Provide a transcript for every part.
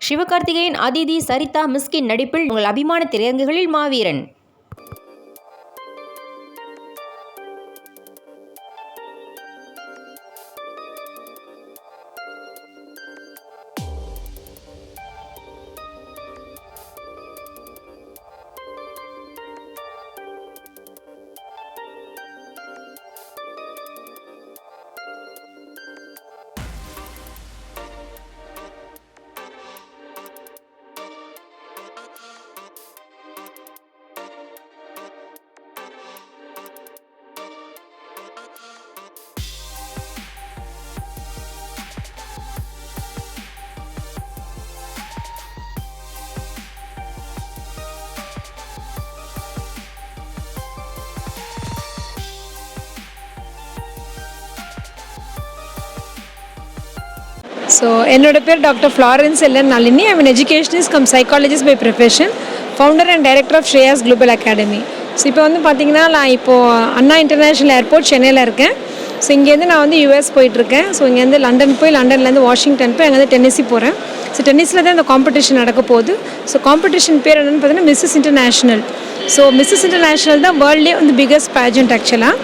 சிவகார்த்திகேயன், அதிதி, சரிதா, மிஸ்கின் நடிப்பில் உங்கள் அபிமான திரையரங்குகளில் மாவீரன். என்னோட பேர் doctor Florence LN Nalini. I'm an educationist cum psychologist by profession, founder and director of Shreyas Global Academy. இப்போ பார்த்தீங்கன்னா நான் இப்போது அண்ணா இன்டர்நேஷ்னல் ஏர்போர்ட் சென்னையில் இருக்கேன். இங்கேருந்து நான் யூஎஸ் போயிட்டுருக்கேன். இங்கேருந்து லண்டன் போய் லண்டன்லேருந்து வாஷிங்டன் போய் அங்கேருந்து டென்னிசி போகிறேன். டென்னிஸில் தான் இந்த காம்படிஷன் நடக்க போகுது. காம்படிஷன் பேர் என்னென்னு பார்த்தீங்கன்னா மிஸ்ஸஸ் இன்டர்நேஷ்னல். மிஸ்ஸஸ் இன்டர்நேஷ்னல் தான் வேர்ல்ட்லேயே பிக்கஸ்ட் பேஜெண்ட் ஆக்சுவலாக.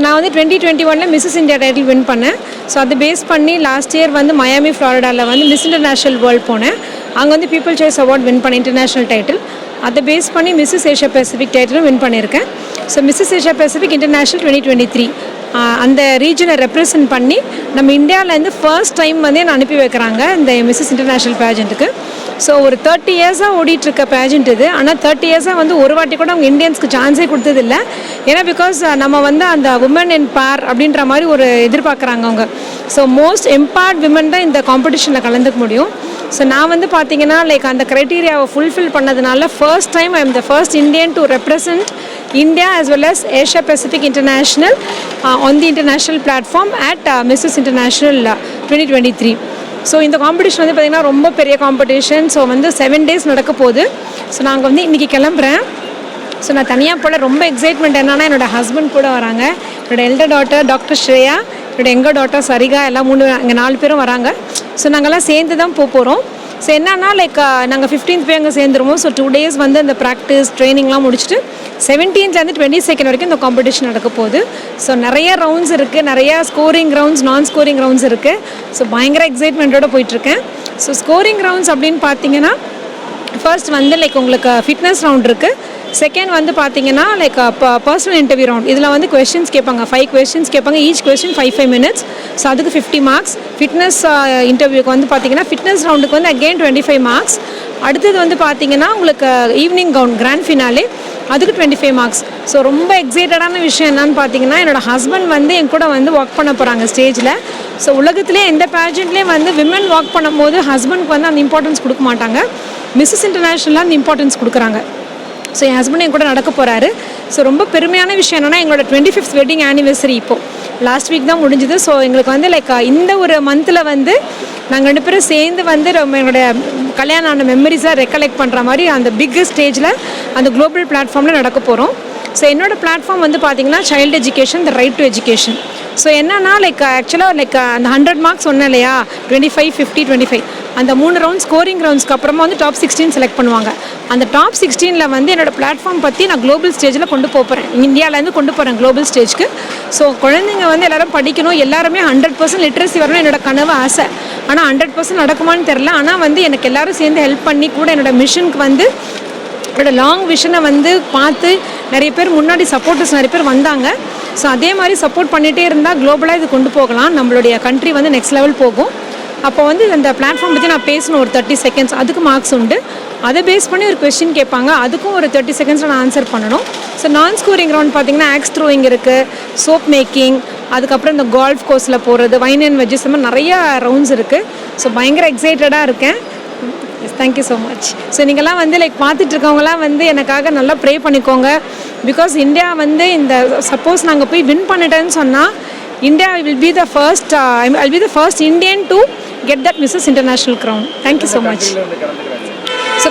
நான் 2021 மிஸ்ஸஸ் இந்தியா டைட்டில் வின் பண்ணேன். அதை பேஸ் பண்ணி லாஸ்ட் இயர் மயாமி ஃப்ளாரிடாவில் மிஸ் இன்டர்நேஷ்னல் வேர்ல்டு போனேன். அங்கே பீப்புள் சாய்ஸ் அவார்ட் வின் பண்ணேன், இன்டர்நேஷ்னல் டைட்டில். அதை பேஸ் பண்ணி மிஸ்ஸஸ் ஏஷியா பசிபிக் டைட்டிலும் வின் பண்ணியிருக்கேன். மிஸ்ஸஸ் ஏஷியா பசிபிக் இன்டர்நேஷ்னல் 2023 அந்த ரீஜனை ரெப்ரசன்ட் பண்ணி நம்ம இந்தியாவிலேருந்து ஃபர்ஸ்ட் டைம் என்னை அனுப்பி வைக்கிறாங்க இந்த மிஸ்ஸஸ் இன்டர்நேஷ்னல் பேஜெண்ட்டுக்கு. ஒரு 30 இயர்ஸாக ஓடிட்டுருக்க பேஜெண்ட் இது. ஆனால் 30 இயர்ஸாக ஒரு வாட்டி கூட அவங்க இந்தியன்ஸ்க்கு சான்ஸே கொடுத்ததில்லை. ஏன்னா பிகாஸ் நம்ம அந்த உமன் இன் பார் அப்படின்ற மாதிரி ஒரு எதிர்பார்க்குறாங்க அவங்க. மோஸ்ட் எம்பவர்ட் விமன் தான் இந்த காம்படிஷனில் கலந்துக்க முடியும். நான் பார்த்தீங்கன்னா அந்த க்ரைட்டீரியாவை ஃபுல்ஃபில் பண்ணதுனால first time I am the first Indian to represent India as well as Asia Pacific International on the international platform at Mrs. International 2023. இந்த காம்படிஷன் பார்த்திங்கன்னா ரொம்ப பெரிய காம்படிஷன். 7 days நடக்க போகுது. நாங்கள் இன்றைக்கி கிளம்புறேன். நான் தனியாக போல் ரொம்ப எக்ஸைட்மெண்ட் என்னன்னா என்னோடய ஹஸ்பண்ட் கூட வராங்க. என்னோடய எல்டர் டாட்டர் டாக்டர் ஸ்ரேயா, என்னோடய எங்கர் டாட்டர் சரிகா, எல்லாம் 4 பேரும் வராங்க. நாங்கள்லாம் சேர்ந்து தான் போகிறோம். என்னன்னா நாங்கள் 15th போய் அங்கே சேர்ந்துருவோம். 2 days இந்த ப்ராக்டிஸ் ட்ரைனிங்லாம் முடிச்சுட்டு 17th 22nd வரைக்கும் இந்த காம்படிஷன் நடக்க போகுது. நிறைய ரவுண்ட்ஸ் இருக்குது, நிறையா ஸ்கோரிங் ரவுண்ட்ஸ், நான் ஸ்கோரிங் ரவுண்ட்ஸ் இருக்குது. பயங்கர எக்ஸைட்மெண்ட்டோடு போயிட்டுருக்கேன். ஸ்கோரிங் ரவுண்ட்ஸ் அப்படின்னு பார்த்தீங்கன்னா ஃபர்ஸ்ட் உங்களுக்கு ஃபிட்னஸ் ரவுண்ட் இருக்குது. செகண்ட் பார்த்தீங்கன்னா பர்சனல் இன்டர்வியூ ரவுண்ட். இதில் கொஸ்டின்ஸ் கேட்பாங்க, 5 questions கேட்பாங்க. Each question 5 minutes. அதுக்கு 50 marks. ஃபிட்னஸ் இன்டர்வியூக்கு பார்த்தீங்கன்னா ஃபிட்னஸ் ரவுண்டுக்கு அகெயின் 25 marks. அடுத்தது பார்த்தீங்கன்னா உங்களுக்கு ஈவினிங் கிராண்ட் ஃபினாலே, அதுக்கு 25 marks. ரொம்ப எக்ஸைட்டடான விஷயம் என்னன்னு பார்த்தீங்கன்னா என்னோடய ஹஸ்பண்ட் என் கூட ஒர்க் பண்ண போகிறாங்க ஸ்டேஜில். உலகத்துலேயே எந்த பேஜெண்ட்லேயே விமன் ஒர்க் பண்ணும்போது ஹஸ்பண்டுக்கு அந்த இம்பார்ட்டன்ஸ் கொடுக்க மாட்டாங்க. மிஸ்ஸஸ் இன்டர்நேஷ்னலாக அந்த இம்பார்ட்டன்ஸ் கொடுக்குறாங்க. என் ஹஸ்பண்ட் என் கூட நடக்க போகிறாரு. ரொம்ப பெருமையான விஷயம் என்னென்னா எங்களோட 25th வெட்டிங் ஆனிவர்சரி இப்போது லாஸ்ட் வீக் தான் முடிஞ்சுது. எங்களுக்கு இந்த ஒரு மந்தில் நாங்கள் 2 பேரும் சேர்ந்து ரொம்ப எங்களுடைய கல்யாணம் ஆன மெமரிஸாக ரெக்கலெக்ட் பண்ணுற மாதிரி அந்த பிக்கஸ்ட் ஸ்டேஜில் அந்த குளோபல் பிளாட்ஃபார்மில் நடக்க போகிறோம். என்னோடய பிளாட்ஃபார்ம் பார்த்தீங்கன்னா child education, the right to education. என்னன்னா ஆக்சுவலாக அந்த 100 marks சொன்னேன் இல்லையா, 25, 50, 25 அந்த 3 ரவுண்ட் ஸ்கோரிங் ரவுண்ட்ஸ்க்கு அப்புறமா டாப் 16 செலக்ட் பண்ணுவாங்க. அந்த டாப் 16ல் என்னோடய பிளாட்ஃபார்ம் பற்றி நான் குளோபல் ஸ்டேஜில் கொண்டு போகிறேன். இந்தியாவிலேருந்து கொண்டு போகிறேன் குளோபல் ஸ்டேஜ்க்கு. குழந்தைங்க எல்லோரும் படிக்கணும், எல்லாருமே 100% லிட்ரஸி வரணும் என்னோட கனவு, ஆசை. ஆனால் 100% நடக்குமான்னு தெரில. ஆனால் எனக்கு எல்லோரும் சேர்ந்து ஹெல்ப் பண்ணி கூட என்னோடய மிஷனுக்கு என்னோட லாங் விஷனை பார்த்து நிறைய பேர் முன்னாடி சப்போர்ட்டர்ஸ் நிறைய பேர் வந்தாங்க. அதே மாதிரி சப்போர்ட் பண்ணிகிட்டே இருந்தால் குளோபலாக இது கொண்டு போகலாம், நம்மளுடைய கண்ட்ரி நெக்ஸ்ட் லெவல் போகும். அப்போ அந்த பிளாட்ஃபார்ம் பற்றி நான் பேசணும் ஒரு 30 seconds, அதுக்கு மார்க்ஸ் உண்டு. அதை பேஸ் பண்ணி ஒரு கொஸ்டின் கேட்பாங்க, அதுக்கும் ஒரு 30 secondsல நான் ஆன்சர் பண்ணணும். நான் ஸ்கோரிங் ரவுண்ட் பார்த்தீங்கன்னா ஆக்ஸ் த்ரோயிங் இருக்குது, சோப் மேக்கிங், அதுக்கப்புறம் இந்த கோல்ஃப் கோர்ஸில் போகிறது, வைன் அண்ட் வெஜ்ஜஸ், இந்த மாதிரி நிறையா ரவுண்ட்ஸ் இருக்குது. பயங்கர எக்ஸைட்டடாக இருக்கேன். Thank you so much. நீங்கள்லாம் பார்த்துட்டு இருக்கவங்களாம் எனக்காக நல்லா ப்ரே பண்ணிக்கோங்க. பிகாஸ் இந்தியா இந்த சப்போஸ் நாங்கள் போய் வின் பண்ணிட்டேன்னு சொன்னால் India will be the first, I will be the first Indian to get that Mrs international crown. Thank you so much.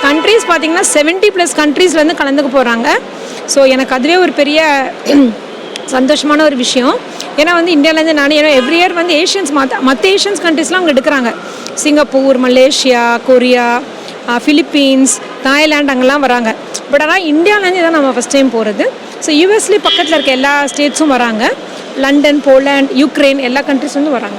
Countries பார்த்தீங்கன்னா 70+ கண்ட்ரீஸ்லேருந்து கலந்துக்க போகிறாங்க. எனக்கு அதுவே ஒரு பெரிய சந்தோஷமான ஒரு விஷயம். ஏன்னா இந்தியாவிலேருந்து நான் ஏன்னா எவ்ரி இயர் ஏஷியன்ஸ் மற்ற ஏஷியன்ஸ் கண்ட்ரீஸ்லாம் அவங்க எடுக்கிறாங்க. Singapore, Malaysia, Korea, Philippines, Thailand அங்கெல்லாம் வராங்க. பட் ஆனால் இந்தியாவிலேருந்து தான் நம்ம ஃபஸ்ட் டைம் போகிறது. ஸோ யூஎஸ்லேயே பக்கத்தில் இருக்க எல்லா ஸ்டேட்ஸும் வராங்க. லண்டன், போலாண்ட், யுக்ரைன் எல்லா கண்ட்ரிஸ் வந்து வராங்க.